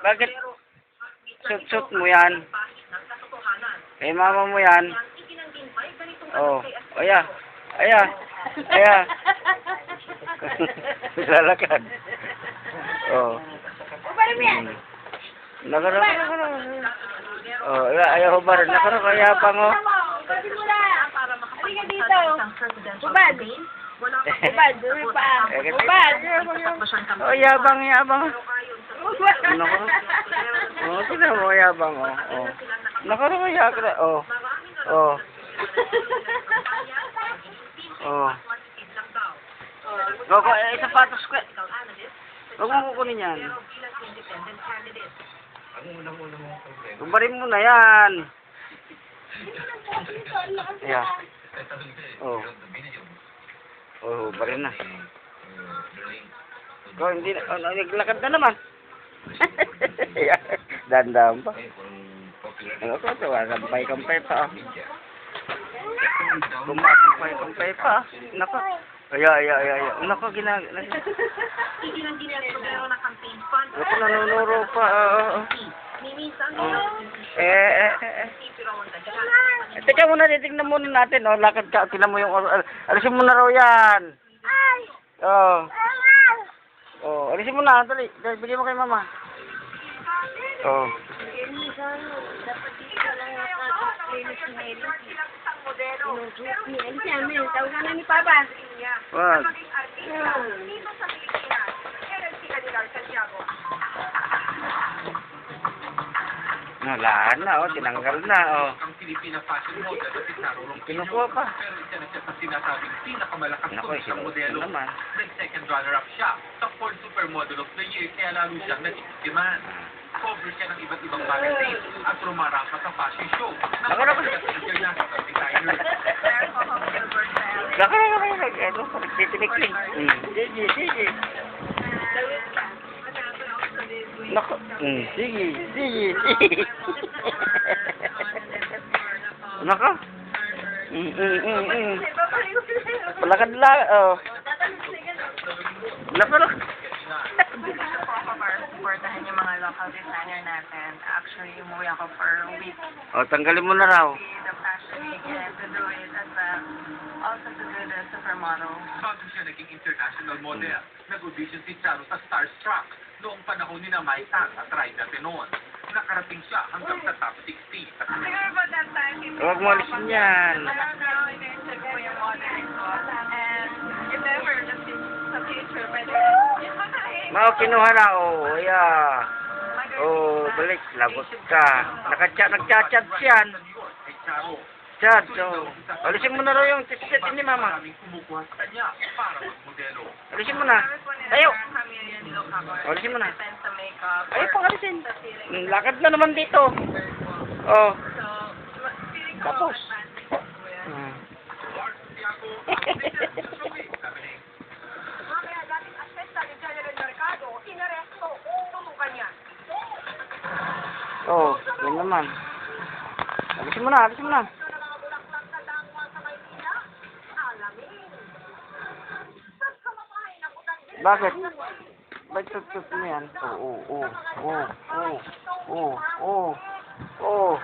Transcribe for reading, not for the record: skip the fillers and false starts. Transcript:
Bakit sut-sut mo yan? Kay mama mo yan. Oh, aya. Aya. Aya. Lalakad. Oh. Nakara. Oh, ayaw ba rin. Nakara kaya pa ngo. Halika dito. Ubad. Ubad. Ubad. Oh, yabang, yabang. Nako. Oh, tingnan mo, yabang, oh. Oh. Nakara kaya ka. Oh. Oh. Oh. Gogo, sapatos ko. Huwag mo kukunin yan. Tubarin mo na yan. Yeah. Oh. Oh, barin na. Ikaw, hindi na. Oh, naglakad na naman. Dandam pa. Ano ko ito? Kampay-kampay pa. Kampay-kampay pa. Nako. Ay. Nako, Nako, nanunuro pa. Teka muna, titignan muna natin. Oh, lakad ka. Tingnan mo yung... alisin mo na raw yan. Oh. Oh, alisin mo na. Dali. Bigyan mo kay mama. Oh. Dapat dito lang nakaka-clinic si Mary. Alisin mo yun. Tawagan na ni Papa. Wag. Nalaan na, oh. Tinanggal na, oh. Ang Pilipina fashion model na si Charo Ronquillo. Kinukuha pa. Pero isa na siya sa sinasabing pinakamalakas Nako, tumitang modelo. naman. Nag-second runner-up siya sa Ford Supermodel of the Year, kaya lalo siyang natikiman. Cover siya ng iba't ibang magazine at rumarangka sa fashion show. Nako. International designer. Nako. Ano, titinik-tik. Sige. Nako. Sige. Nako. Palakad lang, oh. Nako. Supportahan yung mga local designer natin. Actually, umuwi ako for a week. Oh, tanggalin mo na raw. The fashion week and to do it as a, also to do the supermodel. Bago siya naging international model, nag-audition si Charo sa Starstruck noong panahon ni na Mai Tang at Raida Tenon. Nakarating siya hanggang sa top 60. Siguro ba that time, Huwag mo alisin yan. ina-internship ko yung modeling ko. And if ever, sa future, pwede. Mao, kinuha na, oh. Yeah. Oh, balik. Lagot ka. Nagchat-chat yan. Ay Charo, Chat, oh. Alisin mo na raw yung t-shirt ni mama. maraming kumukuha sa kanya para magmodelo. Alisin mo na. Tayo. Alisin mo na. Sa makeup. Ayaw pang alisin. Lakad na naman dito. Oh. So, feeling ko, Tapos. Mamaya dating asesta ni General Mercado, inaresto, tumukan niya. Oh, yan naman. Alisin mo na. Sa mga bulaklak na dangwa sa Maynila, alamin. Saan ka makain na butang din? Bakit? Ba't tut mo yan? Oh.